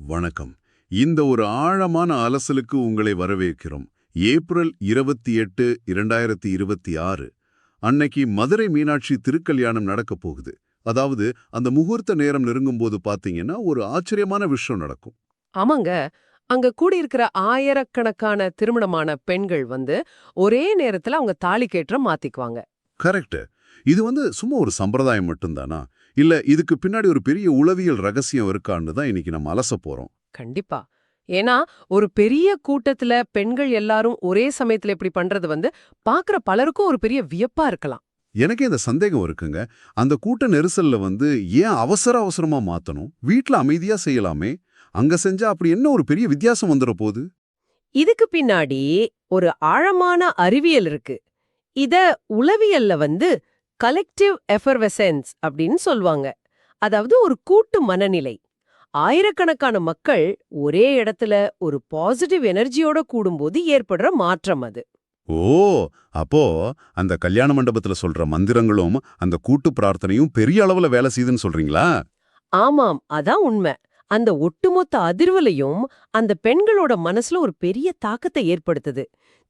வணக்கம். இந்த ஒரு ஆழமான அலசலுக்கு உங்களை வரவேற்கிறோம். ஏப்ரல் 28, 2026 அன்னைக்கு மதுரை மீனாட்சி திருக்கல்யாணம் நடக்கப் போகுது. அதாவது அந்த முகூர்த்த நேரம் நெருங்கும்போது பாத்தீங்கன்னா ஒரு ஆச்சரியமான விஷயம் நடக்கும். ஆமாங்க. அங்க கூடியிருக்கிற ஆயிரக்கணக்கான திருமணமான பெண்கள் ஒரே நேரத்துல அவங்க தாலிக்கேற்றம் மாத்திக்குவாங்க. கரெக்ட். இது சும்மா ஒரு சம்பிரதாயம் மட்டும்தானா? இல்ல இதுக்கு பின்னாடி ஒரு பெரிய உளவியல் ரகசியம் இருக்கான்னு தான் இன்னைக்கு நம்ம அலச போறோம். கண்டிப்பா. ஏன்னா, ஒரு பெரிய கூட்டத்துல பெண்கள் எல்லாரும் ஒரே சமயத்துல இப்படி பண்றது பாக்குற பலருக்கும் ஒரு பெரிய வியப்பா இருக்கலாம். எனக்கே இந்த சந்தேகம் இருக்குங்க. அந்த கூட்ட நெரிசல்ல ஏன் அவசர அவசரமா மாத்தணும்? வீட்ல அமைதியா செய்யலாமே. அங்க செஞ்சா அப்படி என்ன ஒரு பெரிய வித்தியாசம் வந்துற போகுது? இதுக்கு பின்னாடி ஒரு ஆழமான அறிவியல் இருக்கு. இத உளவியல்ல கலெக்டிவ் எஃபர்வெசன்ஸ் அப்படின்னு சொல்வாங்க. அதாவது ஒரு கூட்டு மனநிலை. ஆயிரக்கணக்கான மக்கள் ஒரே இடத்துல ஒரு பாசிட்டிவ் எனர்ஜியோட கூடும்போது ஏற்படுற மாற்றம் அது. ஓ! அப்போ அந்த கல்யாண மண்டபத்துல சொல்ற மந்திரங்களும் அந்த கூட்டு பிரார்த்தனையும் பெரிய அளவுல வேலை செய்யுதுன்னு சொல்றீங்களா? ஆமாம், அதான் உண்மை. அந்த ஒட்டுமொத்த அதிர்வலையும் அந்த பெண்களோட மனசுல ஒரு பெரிய தாக்கத்தை ஏற்படுத்துது.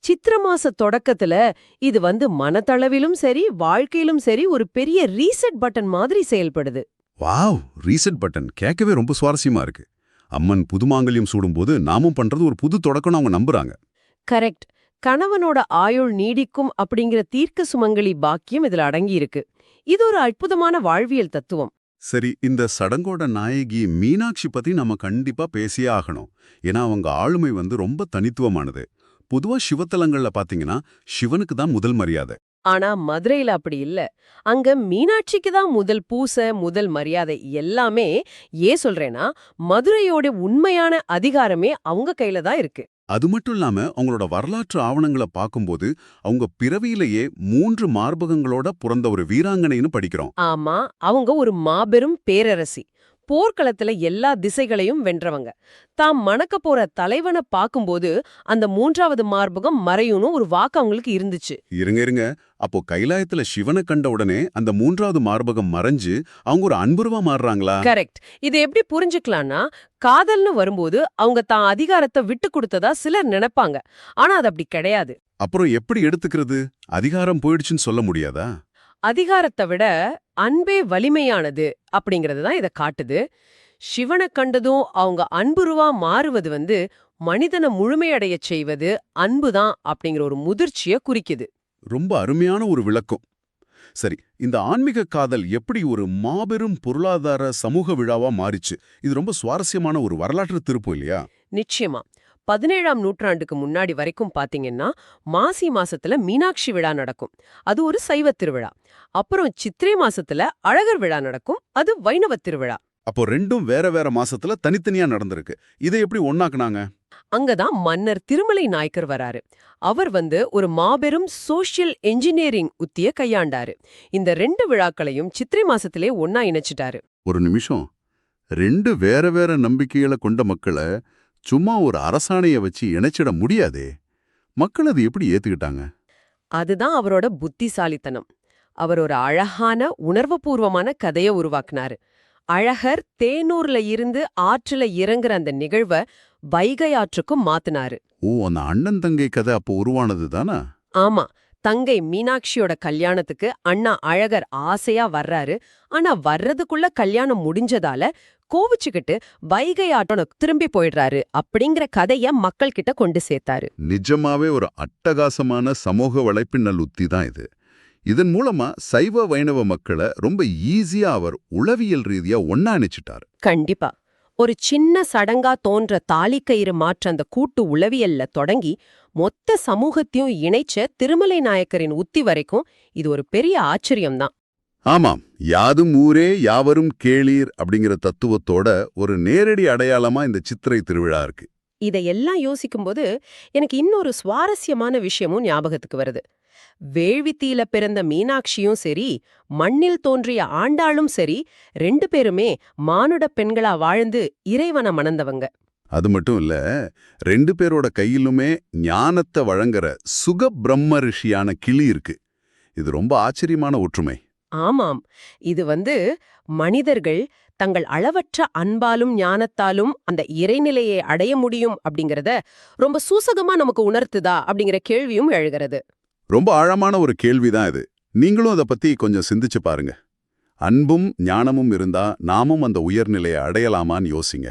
சித்திர மாச தொடக்கத்துல இது மனதளவிலும் சரி, வாழ்க்கையிலும் சரி ஒரு பெரிய ரீசெட் பட்டன் மாதிரி செயல்படுது. வாவ்! ரீசெட் பட்டன் கேட்கவே ரொம்ப சுவாரஸ்யமா இருக்கு. அம்மன் புதுமாங்கல்யம் சூடும்போது நாமும் பண்றது ஒரு புது தொடக்கம்னு அவங்க நம்புறாங்க. கரெக்ட். கணவனோட ஆயுள் நீடிக்கும் அப்படிங்கிற தீர்க்க சுமங்கலி பாக்கியம் இதுல அடங்கி இருக்கு. இது ஒரு அற்புதமான வாழ்வியல் தத்துவம். சரி, இந்த சடங்கோட நாயகி மீனாட்சி பத்தி நம்ம கண்டிப்பா பேசியே ஆகணும். ஏன்னா அவங்க ஆளுமை ரொம்ப தனித்துவமானது. பொதுவா சிவத்தலங்கள்ல பாத்தீங்கன்னா சிவனுக்கு தான் முதல் மரியாதை. ஆனா மதுரையில அப்படி இல்ல. அங்க மீனாட்சிக்கு தான் முதல் பூசை, முதல் மரியாதை எல்லாமே. ஏன் சொல்றேன்னா, மதுரையோட உண்மையான அதிகாரமே அவங்க கையில தான் இருக்கு. அது மட்டும் இல்லாம அவங்களோட வரலாற்று ஆவணங்களை பார்க்கும்போது அவங்க பிறவியிலேயே 3 மார்பகங்களோட பிறந்த ஒரு வீராங்கனைன்னு படிக்கிறோம். ஆமா, அவங்க ஒரு மாபெரும் பேரரசி. போர்க்களத்துல எல்லா திசைகளையும் வென்றவங்க. தாம் மணக்க போற தலைவனை பாக்கும்போது அந்த 3வது மார்பகம் மறையும்னு ஒரு வாக்கு அவங்களுக்கு இருந்துச்சு. இருங்க. அப்போ கைலாயத்துல சிவனை கண்ட உடனே அந்த 3வது மார்பகம் மறைஞ்சு அவங்க ஒரு அன்புருவா மாறுறாங்களா? கரெக்ட். இதை எப்படி புரிஞ்சுக்கலாம்னா, காதல்னு வரும்போது அவங்க தான் அதிகாரத்தை விட்டு கொடுத்ததா சிலர் நினைப்பாங்க. ஆனா அது அப்படி கிடையாது. அப்புறம் எப்படி எடுத்துக்கிறது? அதிகாரம் போயிடுச்சுன்னு சொல்ல முடியாதா? அதிகாரத்தை விட அன்பே வலிமையானது அப்படிங்கறது தான் இதை காட்டுது. சிவனை கண்டதும் அவங்க அன்புருவா மாறுவது மனிதனை முழுமையடைய செய்வது அன்புதான் அப்படிங்கிற ஒரு முதிர்ச்சியை குறிக்குது. ரொம்ப அருமையான ஒரு விளக்கம். சரி, இந்த ஆன்மீக காதல் எப்படி ஒரு மாபெரும் பொருளாதார சமூக விழாவா மாறிச்சு? இது ரொம்ப சுவாரஸ்யமான ஒரு வரலாற்று திருப்பம் இல்லையா? நிச்சயமா. 17ஆம் நூற்றாண்டுக்கு முன்னாடி வரைக்கும் பாத்தீங்கன்னா, மாசி மாசத்துல மீனாட்சி விழா நடக்கும். அது ஒரு சைவ திருவிழா. அப்புறம் சித்திரை மாசத்துல அழகர் விழா நடக்கும். அது வைணவ திருவிழா. அப்போ ரெண்டும் வேற வேற மாசத்துல தனித்தனியா நடந்திருக்கு. இதை எப்படி ஒண்ணாக்குனாங்க? அங்கதான் மன்னர் திருமலை நாயக்கர் வராரு. அவர் ஒரு மாபெரும் சோஷியல் என்ஜினியரிங் உத்திய கையாண்டாரு. இந்த 2 விழாக்களையும் சித்திரை மாசத்திலே ஒன்னா இணைச்சிட்டாரு. ஒரு நிமிஷம். 2 வேற வேற நம்பிக்கைகளை கொண்ட மக்களை சும்மா ஒரு அரசாணைய வச்சு இணைச்சிட முடியாதே. மக்கள் அது எப்படி ஏத்துக்கிட்டாங்க? அதுதான் அவரோட புத்திசாலித்தனம். அவர் ஒரு அழகான உணர்வுபூர்வமான கதைய உருவாக்குனாரு. அழகர் தேனூர்ல இருந்து ஆற்றுல இறங்குற அந்த நிகழ்வ வைகை ஆற்றுக்கும் மாத்துனாரு. ஓ, அந்த அண்ணன் தங்கை கதை அப்போ உருவானது தானா? ஆமா, தங்கை மீனாட்சியோட கல்யாணத்துக்கு அண்ணா அழகர் ஆசையா வர்றாரு. ஆனா வர்றதுக்குள்ள கல்யாணம் முடிஞ்சதால கோவிச்சுக்கிட்டு வைகை ஆற்றோட திரும்பி போயிடுறாரு அப்படிங்கிற கதைய மக்கள் கிட்ட கொண்டு சேர்த்தாரு. நிஜமாவே ஒரு அட்டகாசமான சமூக வலைப்பின்னல் உத்தி தான் இது. இதன் மூலமா சைவ வைணவ மக்களை ரொம்ப ஈஸியா அவர் உளவியல் ரீதியா ஒன்னா இணைச்சிட்டாரு. கண்டிப்பா. ஒரு சின்ன சடங்கா தோன்ற தாலிக்கயிறு மாற்ற அந்த கூட்டு உளவியல்ல தொடங்கி மொத்த சமூகத்தையும் இணைச்ச திருமலை நாயக்கரின் உத்தி வரைக்கும் இது ஒரு பெரிய ஆச்சரியம்தான். ஆமாம், யாதும் ஊரே யாவரும் கேளீர் அப்படிங்கிற தத்துவத்தோட ஒரு நேரடி அடையாளமா இந்த சித்திரை திருவிழா இருக்கு. இதையெல்லாம் யோசிக்கும்போது எனக்கு இன்னொரு சுவாரஸ்யமான விஷயமும் ஞாபகத்துக்கு வருது. வேள்வித்தீல பிறந்த மீனாட்சியும் சரி, மண்ணில் தோன்றிய ஆண்டாளும் சரி, 2 பேருமே மானுட பெண்களா வாழ்ந்து இறைவனை மணந்தவங்க. அது மட்டும் இல்ல, 2 பேரோட கையிலுமே ஞானத்தை வழங்குற சுக பிரம்ம ரிஷியான கிளி இருக்கு. இது ரொம்ப ஆச்சரியமான ஒற்றுமை. ஆமாம், இது மனிதர்கள் தங்கள் அளவற்ற அன்பாலும் ஞானத்தாலும் அந்த இறைநிலையை அடைய முடியும் அப்படிங்கறத ரொம்ப சூசகமா நமக்கு உணர்த்துதா அப்படிங்கிற கேள்வியும் எழுகிறது. ரொம்ப ஆழமான ஒரு கேள்விதான் இது. நீங்களும் அதை பத்தி கொஞ்சம் சிந்திச்சு பாருங்க. அன்பும் ஞானமும் இருந்தா நாமும் அந்த உயர்நிலையை அடையலாமான்னு யோசிங்க.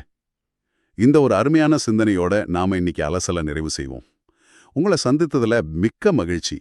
இந்த ஒரு அருமையான சிந்தனையோட நாம இன்னைக்கு அலசல நிறைவு செய்வோம். உங்களை சந்தித்ததுல மிக்க மகிழ்ச்சி.